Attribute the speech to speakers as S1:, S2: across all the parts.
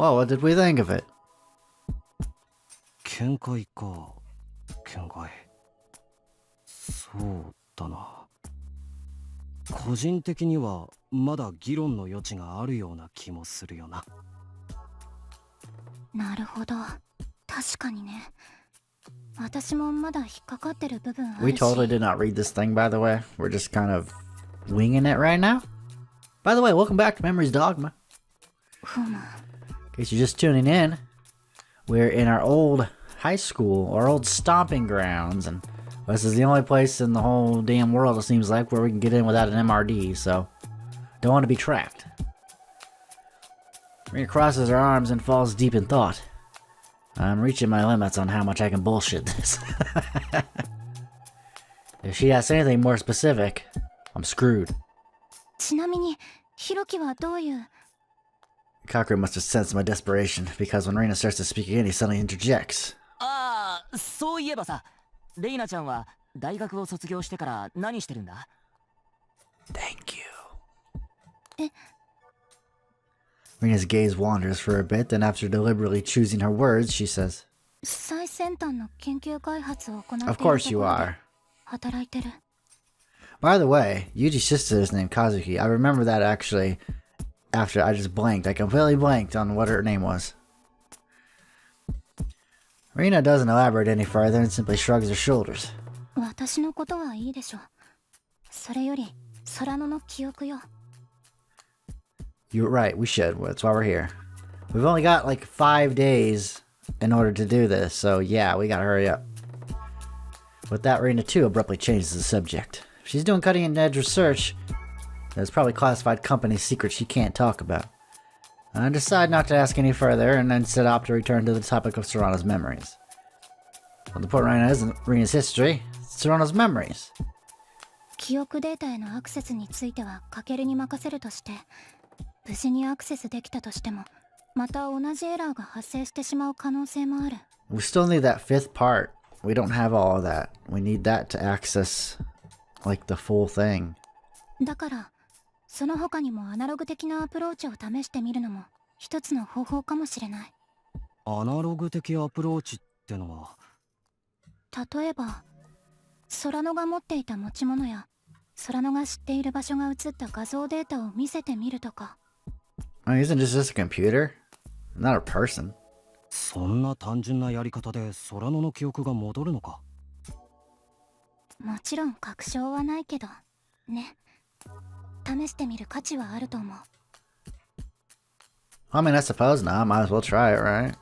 S1: Well, what did we think of it?
S2: 見解か。見解。そうだな。個人的にはまだ議論の余地があるような気もするよな。
S3: なるほど。確かにね。私もまだ引っかかってる部分あるし。
S1: We totally did not read this thing, by the way. We're just kind of winging it right now. By the way, welcome back to Memories Dogma. In case you're just tuning in, we're in our old high school, our old stomping grounds, and this is the only place in the whole damn world, it seems like, where we can get in without an MRD, so don't want to be trapped. Rena crosses her arms and falls deep in thought. I'm reaching my limits on how much I can bullshit this. If she asks anything more specific, I'm screwed.
S3: ちなみに、ひろきはどういう
S1: Kakeru must have sensed my desperation, because when Reina starts to speak again, he suddenly interjects.
S4: ああ、そういえばさ、レイナちゃんは大学を卒業してから何してるんだ？
S1: Thank you.
S3: え
S1: Reina's gaze wanders for a bit, then after deliberately choosing her words, she says,
S3: 最先端の研究開発を行っている
S1: Of course you
S3: ところで
S1: are.
S3: 働いてる。
S1: By the way, Yuji's sister is named Kazuki. I remember that actually after I just blanked. I completely blanked on what her name was. Reina doesn't elaborate any further and simply shrugs her shoulders.
S3: 私のことはいいでしょ。それより、空野の記憶よ。
S1: You're right, we should. That's why we're here. We've only got like 5 days in order to do this, so yeah, we gotta hurry up. With that, Reina too abruptly changes the subject. If she's doing cutting-edge research, there's probably classified company secrets she can't talk about. I decide not to ask any further, and instead opt to return to the topic of Serrano's memories. Well, the point right now isn't Reina's history, it's Serrano's memories.
S3: 記憶データへのアクセスについてはカケルに任せるとして、無事にアクセスできたとしても、また同じエラーが発生してしまう可能性もある。
S1: We still need that 5th part. We don't have all of that. We need that to access, like, the full thing.
S3: だから、その他にもアナログ的なアプローチを試してみるのも一つの方法かもしれない。
S2: アナログ的アプローチってのは、
S3: 例えば、空野が持っていた持ち物や、空野が知っている場所が映った画像データを見せてみるとか。
S1: Isn't this just a computer? Not a person.
S2: そんな単純なやり方で空野の記憶が戻るのか？
S3: もちろん確証はないけど、ね。試してみる価値はあると思う。
S1: I mean, I suppose not. Might as well try it, right?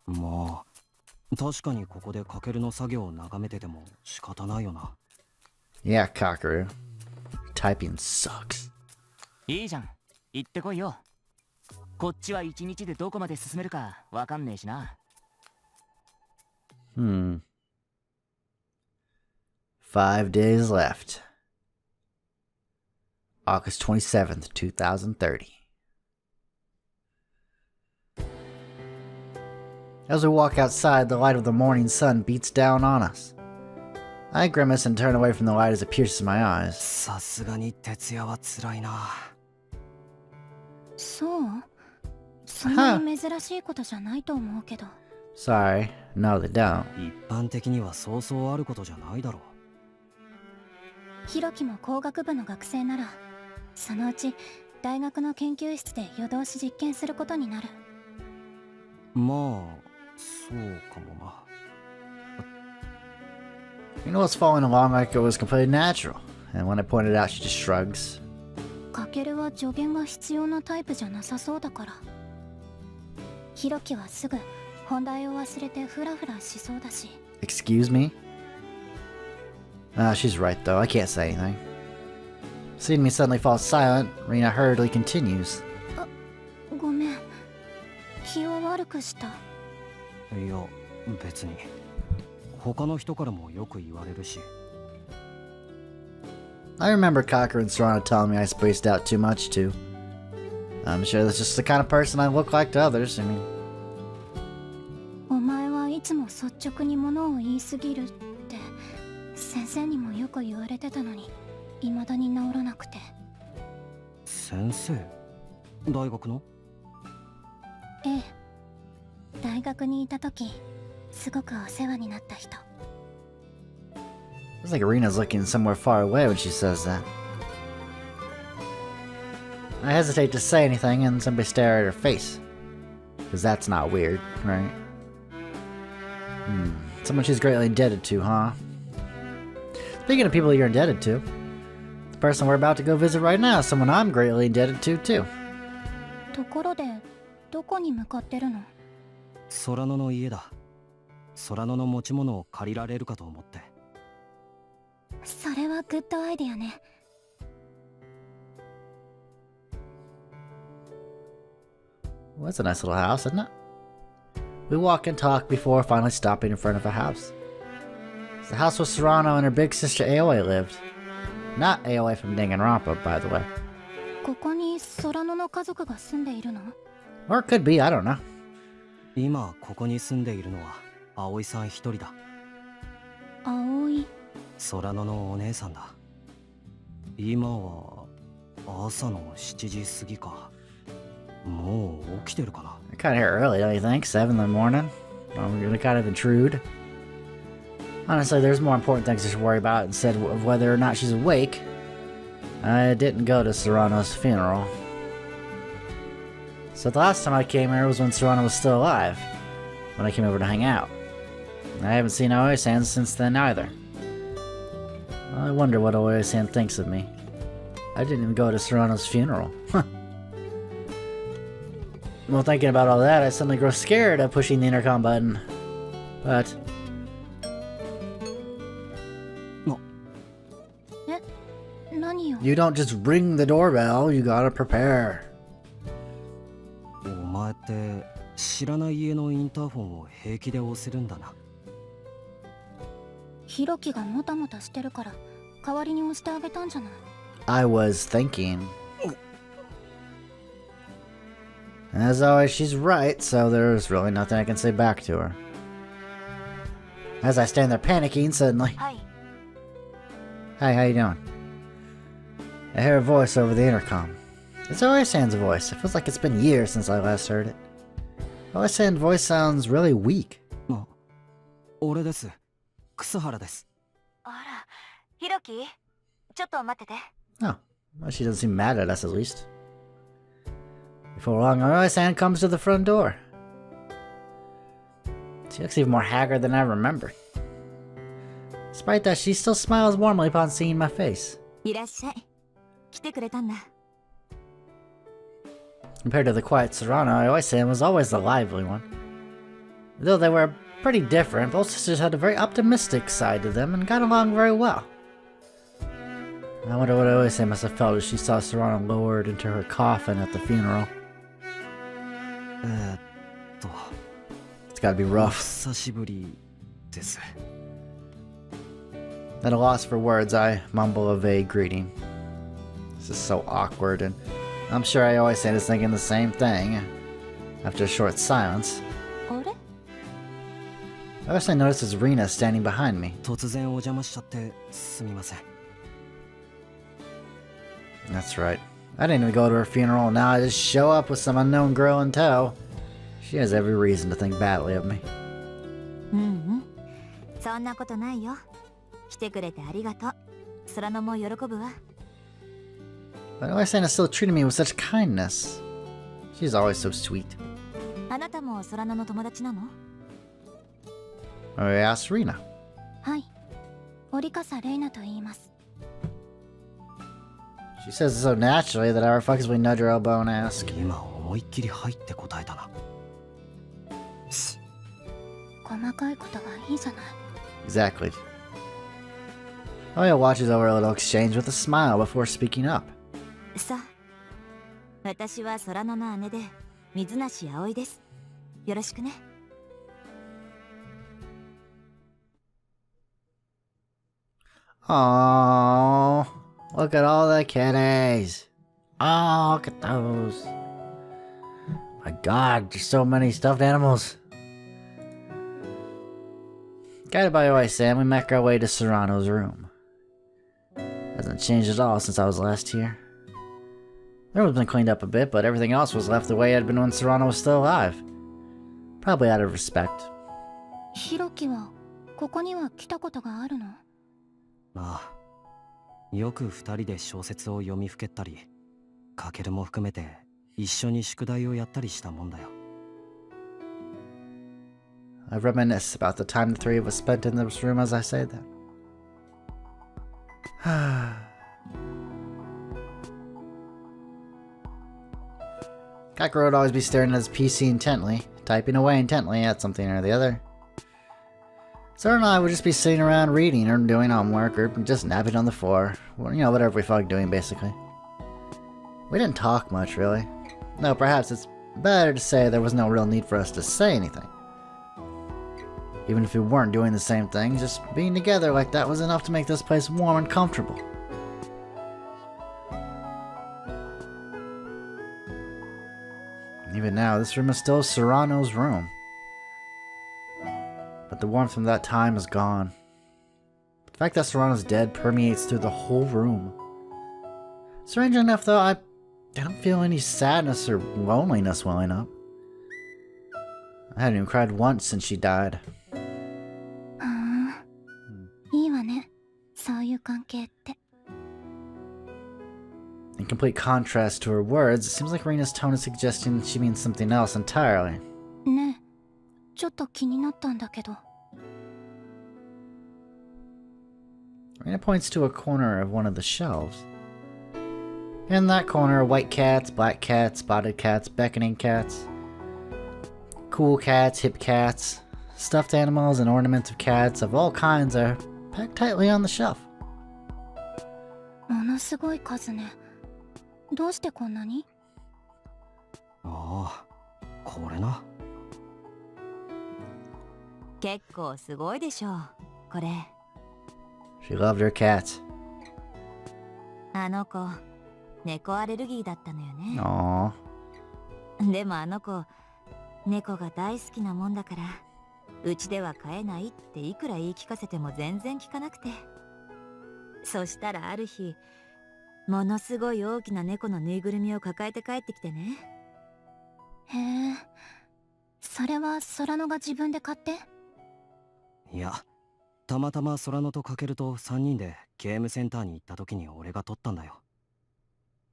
S2: まあ、確かにここでカケルの作業を眺めてても仕方ないよな。
S1: Yeah, Kakeru. Typing sucks.
S4: いいじゃん、行ってこいよ。こっちは1日でどこまで進めるかわかんねえしな。
S1: 5 days left. August 27th, 2030. As we walk outside, the light of the morning sun beats down on us. I grimace and turn away from the light as it pierces my eyes.
S2: さすがに徹夜は辛いな。
S3: そう？そんなに珍しいことじゃないと思うけど。
S1: Sorry, no they don't.
S2: 一般的にはそうそうあることじゃないだろう。
S3: ひろきも工学部の学生なら、そのうち大学の研究室で夜通し実験することになる。
S2: まあ、そうかもな。
S1: You know, it's following along like it was completely natural. And when I pointed out, she just shrugs.
S3: カケルは助言が必要なタイプじゃなさそうだから。ひろきはすぐ本題を忘れてフラフラしそうだし。
S1: Excuse me? She's right though, I can't say anything. Seeing me suddenly fall silent, Rina hurriedly continues.
S3: ごめん。気を悪くした。
S2: いや、別に。他の人からもよく言われるし。
S1: I remember Cocker and Serrano telling me I spaced out too much too. I'm sure that's just the kind of person I look like to others. I mean,
S3: お前はいつも率直にものを言いすぎるって先生にもよく言われてたのに、未だに治らなくて。
S2: 先生？大学の？
S3: ええ。大学にいた時、すごくお世話になった人。
S1: It's like Irina's looking somewhere far away when she says that. I hesitate to say anything and simply stare at her face. Because that's not weird, right? Someone she's greatly indebted to, huh? Speaking of people you're indebted to, the person we're about to go visit right now is someone I'm greatly indebted to, too.
S3: ところで、どこに向かってるの？
S2: 空野の家だ。空野の持ち物を借りられるかと思って。
S3: それはグッドアイデアね。
S1: Well, that's a nice little house, isn't it? We walk and talk before finally stopping in front of a house. It's the house where Serrano and her big sister Aoi lived. Not Aoi from Danganronpa, by the way.
S3: ここに空野の家族が住んでいるの？
S1: Or it could be, I don't know.
S2: 今ここに住んでいるのは葵さん一人だ。
S3: 葵。
S2: 空野のお姉さんだ。今は朝の7時過ぎか。もう起きてるかな。
S1: Kind of here early, don't you think? 7 in the morning? I'm gonna kind of intrude. Honestly, there's more important things to worry about instead of whether or not she's awake. I didn't go to Serrano's funeral. So the last time I came here was when Serrano was still alive, when I came over to hang out. I haven't seen Aoi-san since then either. I wonder what Aoi-san thinks of me. I didn't even go to Serrano's funeral. Huh. Well, thinking about all that, I suddenly grow scared of pushing the intercom button. But... You don't just ring the doorbell, you gotta prepare.
S2: お前って知らない家のインターフォンを平気で押せるんだな。
S3: ひろきがもたもたしてるから代わりに押してあげたんじゃない？
S1: I was thinking. As always, she's right, so there's really nothing I can say back to her. As I stand there panicking, suddenly...
S3: Hi.
S1: Hi, how you doing? I hear a voice over the intercom. It's Aoi-san's voice. It feels like it's been years since I last heard it. Aoi-san's voice sounds really weak.
S2: 俺です。草原です。
S3: あら、ひろき、ちょっと待ってて。
S1: Oh, well, she doesn't seem mad at us at least. Before long, Aoi-san comes to the front door. She looks even more haggard than I remember. Despite that, she still smiles warmly upon seeing my face.
S3: いらっしゃい。来てくれたんだ。
S1: Compared to the quiet Serrano, Aoi-san was always the lively one. Though they were pretty different, both sisters had a very optimistic side to them and got along very well. I wonder what Aoi-san must have felt as she saw Serrano lowered into her coffin at the funeral. It's gotta be rough.
S2: 久しぶりです。
S1: At a loss for words, I mumble a vague greeting. This is so awkward, and I'm sure Aoi-san is thinking the same thing. After a short silence,
S3: あれ？
S1: Aoi-san notices Rina standing behind me.
S2: 突然お邪魔しちゃってすみません。
S1: That's right. I didn't even go to her funeral, and now I just show up with some unknown girl in tow. She has every reason to think badly of me.
S3: そんなことないよ。来てくれてありがとう。空野も喜ぶわ。
S1: But Aoi-san is still treating me with such kindness. She's always so sweet.
S3: あなたも空野の友達なの？
S1: I asked Rina.
S3: はい。折笠レイナと言います。
S1: She says it so naturally that I reflexively nudge her elbow and ask.
S2: 今思いっきり入って答えたな。
S3: 細かいことはいいじゃない。
S1: Exactly. Oya watches over a little exchange with a smile before speaking up.
S3: さあ、私は空野の姉で水梨葵です。よろしくね。
S1: Aww, look at all the kitties. Oh, look at those. My god, there's so many stuffed animals. Guided by Aoi-san, we make our way to Serrano's room. Hasn't changed at all since I was last here. The room's been cleaned up a bit, but everything else was left the way it had been when Serrano was still alive. Probably out of respect.
S3: ヒロキはここには来たことがあるの？
S2: ああ、よく二人で小説を読みふけったり、かけるも含めて一緒に宿題をやったりしたもんだよ。
S1: I reminisce about the time the three of us spent in this room as I say that. Kakuro would always be staring at his PC intently, typing away intently at something or the other. Sarah and I would just be sitting around reading or doing homework or just napping on the floor. Well, you know, whatever we felt like doing, basically. We didn't talk much, really. No, perhaps it's better to say there was no real need for us to say anything. Even if we weren't doing the same thing, just being together like that was enough to make this place warm and comfortable. Even now, this room is still Serrano's room. But the warmth from that time is gone. The fact that Serrano's dead permeates through the whole room. Strangely enough, though, I don't feel any sadness or loneliness welling up. I hadn't even cried once since she died.
S3: いいわね、そういう関係って。
S1: In complete contrast to her words, it seems like Rena's tone is suggesting that she means something else entirely.
S3: ねえ、ちょっと気になったんだけど。
S1: Rena points to a corner of one of the shelves. In that corner are white cats, black cats, spotted cats, beckoning cats, cool cats, hip cats, stuffed animals and ornaments of cats of all kinds are packed tightly on the shelf.
S3: ものすごい数ね。どうしてこんなに？
S2: ああ、これな。
S5: 結構すごいでしょう、これ。
S1: She loved her cats.
S5: あの子、猫アレルギーだったのよね。
S1: Aww.
S5: でもあの子、猫が大好きなもんだから、うちでは飼えないっていくら言い聞かせても全然聞かなくて。そしたらある日、ものすごい大きな猫のぬいぐるみを抱えて帰ってきてね。
S3: へえ、それは空野が自分で買って？
S2: いや、たまたま空野とかけると3人でゲームセンターに行った時に俺が撮ったんだよ。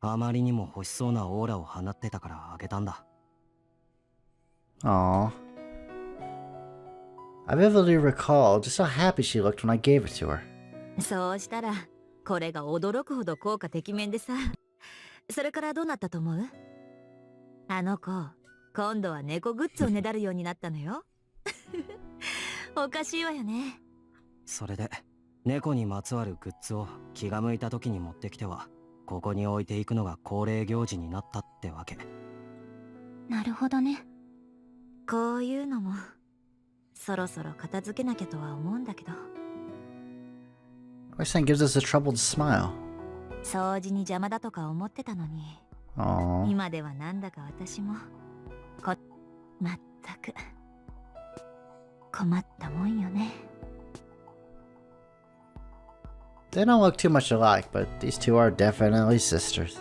S2: あまりにも欲しそうなオーラを放ってたからあげたんだ。
S1: Aww. I vividly recall just how happy she looked when I gave it to her.
S5: そうしたら、これが驚くほど効果てきめんでさ。それからどうなったと思う？あの子、今度は猫グッズをねだるようになったのよ。おかしいわよね。
S2: それで猫にまつわるグッズを気が向いた時に持ってきてはここに置いていくのが恒例行事になったってわけ。
S3: なるほどね。
S5: こういうのもそろそろ片付けなきゃとは思うんだけど。
S1: Roxanne gives us a troubled smile.
S5: 掃除に邪魔だとか思ってたのに、
S1: Aww.
S5: 今ではなんだか私もまったく困ったもんよね。
S1: They don't look too much alike, but these two are definitely sisters.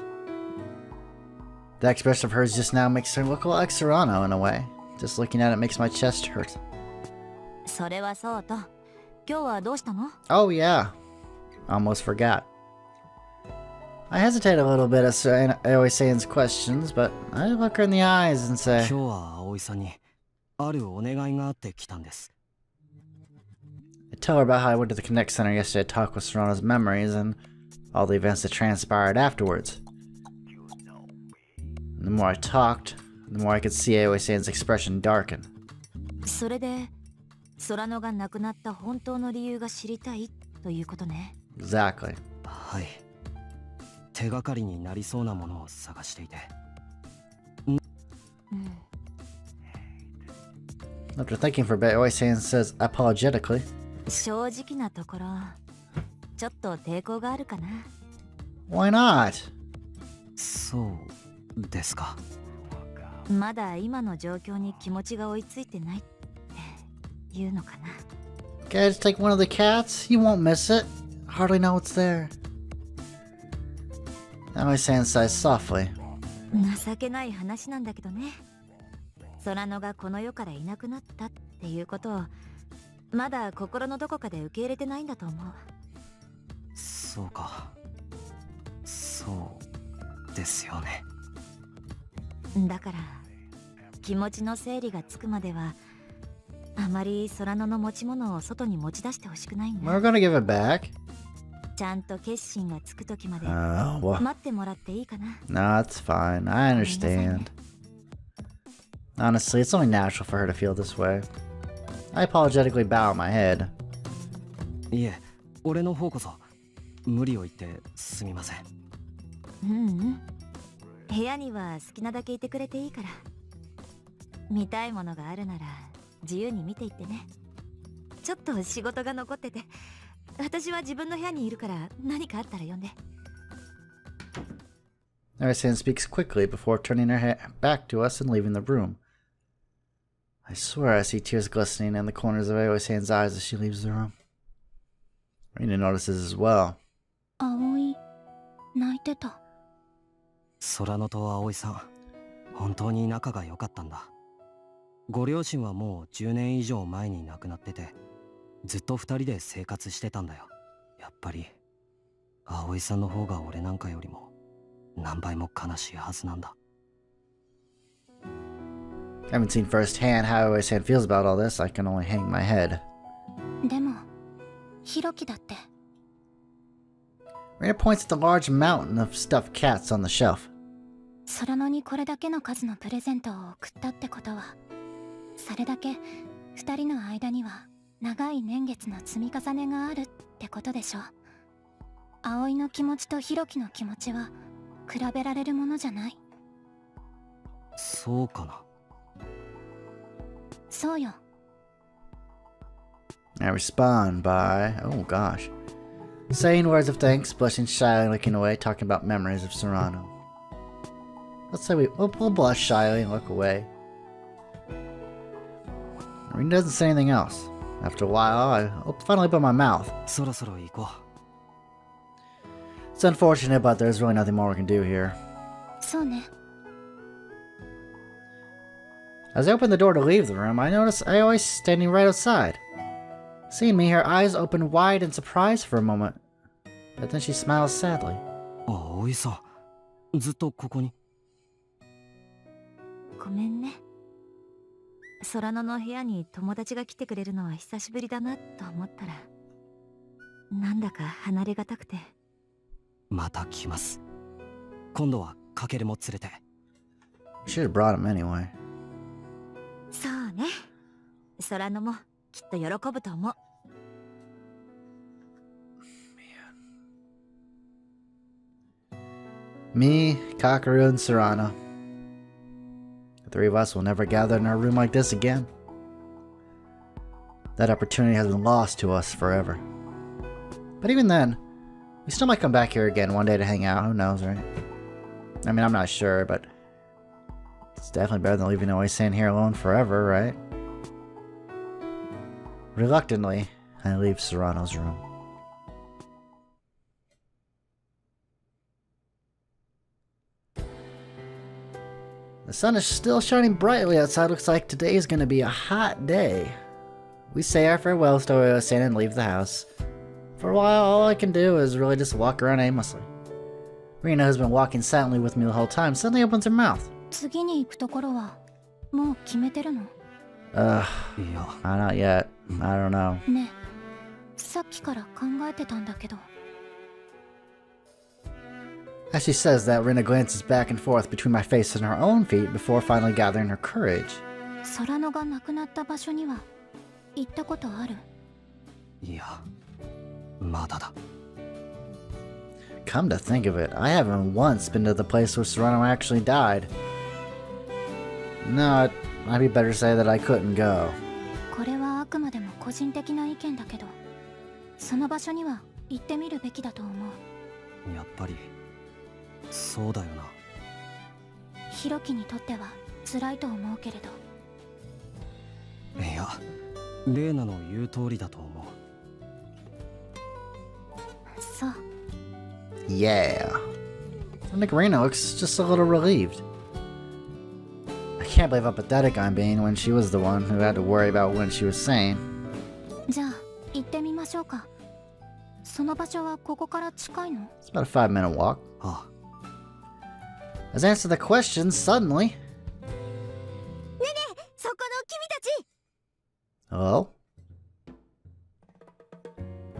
S1: The expression of hers just now makes her look like Serrano in a way. Just looking at it makes my chest hurt.
S5: それはそうと、今日はどうしたの？
S1: Oh yeah. Almost forgot. I hesitate a little bit at Aoi-san's questions, but I look her in the eyes and say,
S2: 今日は葵さんにあるお願いがあって来たんです。
S1: I tell her about how I went to the Connect Center yesterday to talk with Serrano's memories and all the events that transpired afterwards. And the more I talked, the more I could see Aoi-san's expression darken.
S5: それで空野が亡くなった本当の理由が知りたいということね。
S1: Exactly.
S2: はい。手がかりになりそうなものを探していて。
S1: After thinking for a bit, Aoi-san says apologetically,
S5: 正直なところ、ちょっと抵抗があるかな。
S1: Why not?
S2: そうですか。
S5: まだ今の状況に気持ちが追いついてないって言うのかな。
S1: Okay, just take one of the cats. You won't miss it. Hardly know what's there. Aoi-san sighs softly.
S5: 情けない話なんだけどね。空野がこの世からいなくなったっていうことをまだ心のどこかで受け入れてないんだと思う。
S2: そうか。そうですよね。
S5: だから気持ちの整理がつくまではあまり空野の持ち物を外に持ち出してほしくないんだ。
S1: We're gonna give it back.
S5: ちゃんと決心がつく時まで
S1: Well,
S5: 待ってもらっていいかな。
S1: no, it's fine. I understand. Honestly, it's only natural for her to feel this way. I apologetically bow my head.
S2: いえ、俺の方こそ無理を言ってすみません。
S5: うんうん、部屋には好きなだけいてくれていいから。見たいものがあるなら自由に見ていってね。ちょっと仕事が残ってて、私は自分の部屋にいるから何かあったら呼んで。
S1: Arisan speaks quickly before turning her back to us and leaving the room. I swear I see tears glistening in the corners of Arisan's eyes as she leaves the room. Rina notices as well.
S3: 葵泣いてた。
S2: 空野と葵さん、本当に仲が良かったんだ。ご両親はもう10年以上前に亡くなってて、ずっと2人で生活してたんだよ。やっぱり葵さんの方が俺なんかよりも何倍も悲しいはずなんだ。
S1: I haven't seen firsthand how Arisan feels about all this. I can only hang my head.
S3: でもひろきだって。
S1: Rina points at the large mountain of stuffed cats on the shelf.
S3: 空野にこれだけの数のプレゼントを送ったってことは、それだけ二人の間には長い年月の積み重ねがあるってことでしょ。葵の気持ちとひろきの気持ちは比べられるものじゃない。
S2: そうかな。
S3: そうよ。
S1: I respond by, oh gosh, saying words of thanks, blushing shyly, looking away, talking about memories of Serrano. Let's say we'll blush shyly and look away. Rina doesn't say anything else. After a while, I finally open my mouth.
S2: そろそろ行こ
S1: It's unfortunate, but there's really nothing more we can do here.
S3: そうね。
S1: As I open the door to leave the room, I notice Aoi's standing right outside. Seeing me, her eyes open wide in surprise for a moment, but then she smiles sadly.
S2: う。葵さん、ずっとここに。
S5: ごめんね。空野の部屋に友達が来てくれるのは久しぶりだなと思ったら、なんだか離れがたくて。
S2: また来ます。今度はかけるも連れて。
S1: We should have brought him anyway.
S5: そうね。空野もきっと喜ぶと思う。
S1: Me, Kakaru, and Serrano. The three of us will never gather in our room like this again. That opportunity has been lost to us forever. But even then, we still might come back here again one day to hang out. Who knows, right? I mean, I'm not sure, but it's definitely better than leaving Oisan here alone forever, right? Reluctantly, I leave Serrano's room. The sun is still shining brightly outside. Looks like today is going to be a hot day. We say our farewells to Oisan and leave the house. For a while, all I can do is really just walk around aimlessly. Rina, who's been walking silently with me the whole time, suddenly opens her mouth.
S3: 次に行くところはもう決めてるの？
S2: いや、
S1: Not yet. I don't know.
S3: ねえ、さっきから考えてたんだけど。
S1: As she says that, Rina glances back and forth between my face and her own feet before finally gathering her courage.
S3: 空野が亡くなった場所には行ったことある？
S2: いや、まだだ。
S1: Come to think of it, I haven't once been to the place where Serrano actually died. No, it might be better to say that I couldn't go.
S3: これはあくまでも個人的な意見だけど、その場所には行ってみるべきだと思う。
S2: やっぱりそうだよな。
S3: ヒロキにとっては辛いと思うけれど。
S2: いや、レイナの言う通りだと思う。
S3: そう。
S1: Yeah. I think Rena looks just a little relieved. I can't believe how pathetic I'm being when she was the one who had to worry about what she was saying.
S3: じゃあ行ってみましょうか。その場所はここから近いの？
S1: It's about a 5-minute walk.
S2: あ
S1: Let's answer the question suddenly.
S5: そこの君たち
S1: Hello?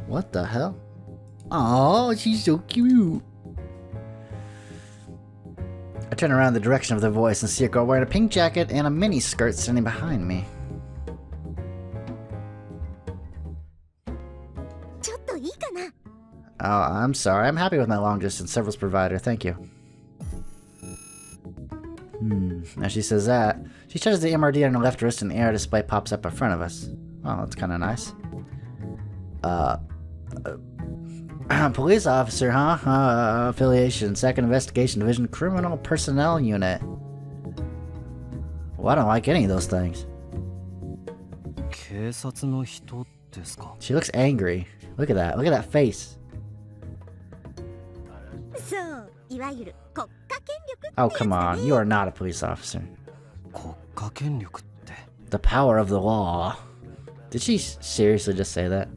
S1: What the hell? Oh, she's so cute. I turn around the direction of their voice and see a girl wearing a pink jacket and a mini skirt standing behind me.
S5: ちょっといいかな
S1: Oh, I'm sorry. I'm happy with my long distance service provider. Thank you. As she says that, she touches the MRD on her left wrist and the AR display pops up in front of us. Oh, that's kind of nice. Police officer, huh? Affiliation, 2nd Investigation Division, Criminal Personnel Unit. Well, I don't like any of those things.
S2: 警察の人ですか
S1: She looks angry. Look at that. Look at that face.
S5: そういわゆる国家権力って
S1: Oh,
S5: やつ
S1: come
S5: だ
S1: on.
S5: ね
S1: You are not a police officer.
S2: 国家権力って
S1: The power of the law. Did she seriously just say that?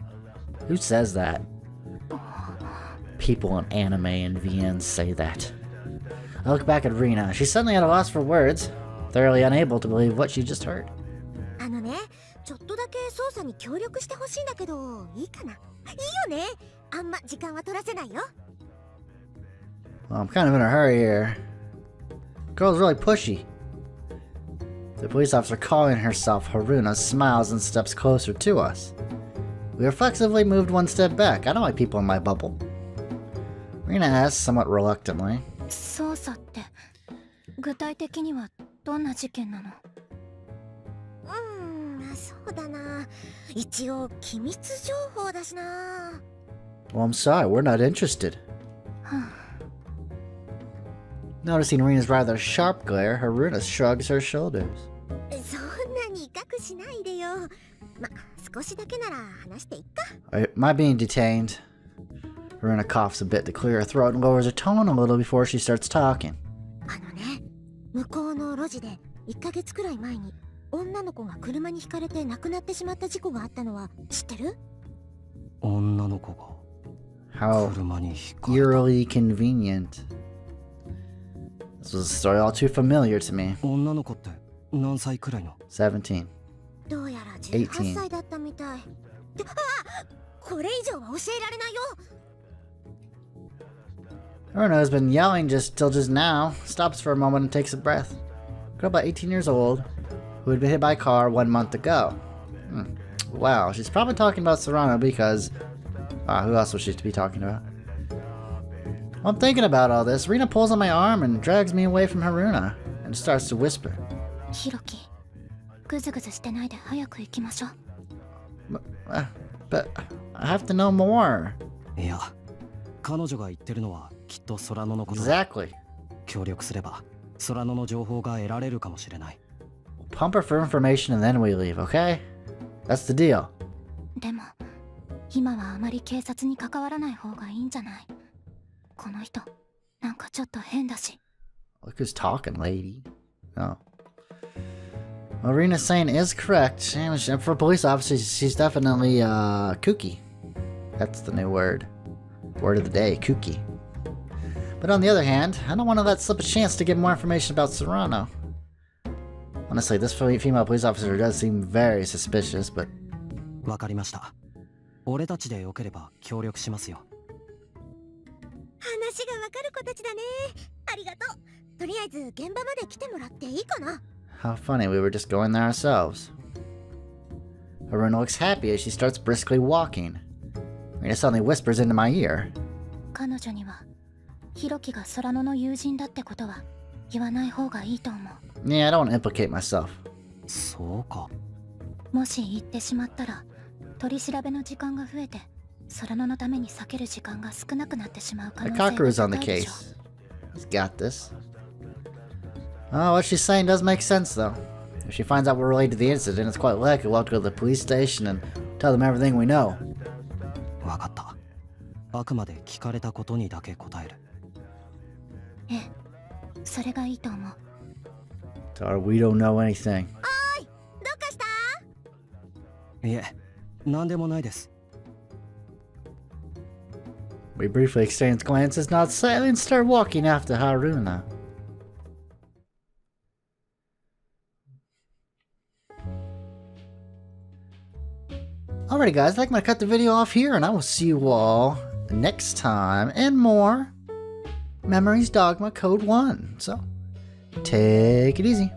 S1: Who says that? People in anime and VNs say that. I look back at Rena. She's suddenly at a loss for words, thoroughly unable to believe what she just heard.
S5: あのねちょっとだけ捜査に協力してほしいんだけどいいかないいよねあんま時間は取らせないよ
S1: Well, I'm kind of in a hurry here. Girl's really pushy. The police officer calling herself Haruna smiles and steps closer to us. We reflexively moved one step back. I don't like people in my bubble. Rena asks somewhat reluctantly.
S3: 捜査って具体的にはどんな事件なの？
S5: そうだな一応機密情報だしな
S1: Well, I'm sorry, we're not interested. Noticing Rena's rather sharp glare, Haruna shrugs her shoulders.
S5: そんなに威嚇しないでよま少しだけなら話していっか
S1: Am I being detained? Haruna coughs a bit to clear her throat and lowers her tone a little before she starts talking.
S5: あのね向こうの路地で1ヶ月くらい前に女の子が車にひかれて亡くなってしまった事故があったのは知ってる
S2: 女の子
S1: How
S2: が車にひかれた
S1: eerily convenient. This was a story all too familiar to me.
S2: 女の子って何歳くらいの
S1: 17.
S5: どうやら18歳だったみたいこれ以上は教えられないよ
S1: Haruna has been yelling till just now, stops for a moment and takes a breath. Girl about 18 years old, who had been hit by a car 1 month ago. Wow, she's probably talking about Serrano because... who else would she be talking about? While I'm thinking about all this, Rena pulls on my arm and drags me away from Haruna, and starts to whisper.
S3: ヒロキ、ぐずぐずしてないで早く行きましょう。
S1: But I have to know more.
S2: いや彼女が言ってるのはきっとソラノのことだ
S1: Exactly.
S2: 協力すればソラノの情報が得られるかもしれない
S1: Pump her for information and then we leave, okay? That's the deal.
S3: でも、今はあまり警察に関わらない方がいいんじゃない？この人、なんかちょっと変だし。
S1: Look who's talking, lady. Oh. Well, Rena's saying is correct. And for a police officer, she's definitely kooky. That's the new word. Word of the day, kooky. But on the other hand, I don't want to let slip a chance to get more information about Serrano. Honestly, this female police officer does seem very suspicious, but...
S2: わかりました俺たちでよければ協力しますよ
S5: 話がわかる子たちだねありがとうとりあえず現場まで来てもらっていいかな
S1: How funny, we were just going there ourselves. Haruna looks happy as she starts briskly walking. Rena suddenly whispers into my ear.
S3: 彼女には、ヒロキがソラノの友人だってことは言わない方がいいと思う。
S1: Yeah, I don't want to implicate myself.
S2: そうか
S3: もし言ってしまったら、取り調べの時間が増えて、ソラノのために避ける時間が少なくなってしまう可
S1: The
S3: 能性が
S1: Cockro's on the
S3: 高いでしょ。
S1: case. He's got this. Oh, what she's saying does make sense, though. If she finds out we're related to the incident, it's quite likely we'll have to go to the police station and tell them everything we know.
S2: わかったあくまで聞かれたことにだけ答える
S3: ええ、それがいいと思う。
S1: Tell her we don't know anything.
S5: どうかした？
S2: いえ、なんでもないです。
S1: We briefly exchanged glances, nod slightly, and start walking after Haruna. Alrighty guys, I think I'm going to cut the video off here, and I will see you all next time, and more Memories Dogma Code 1. So, take it easy.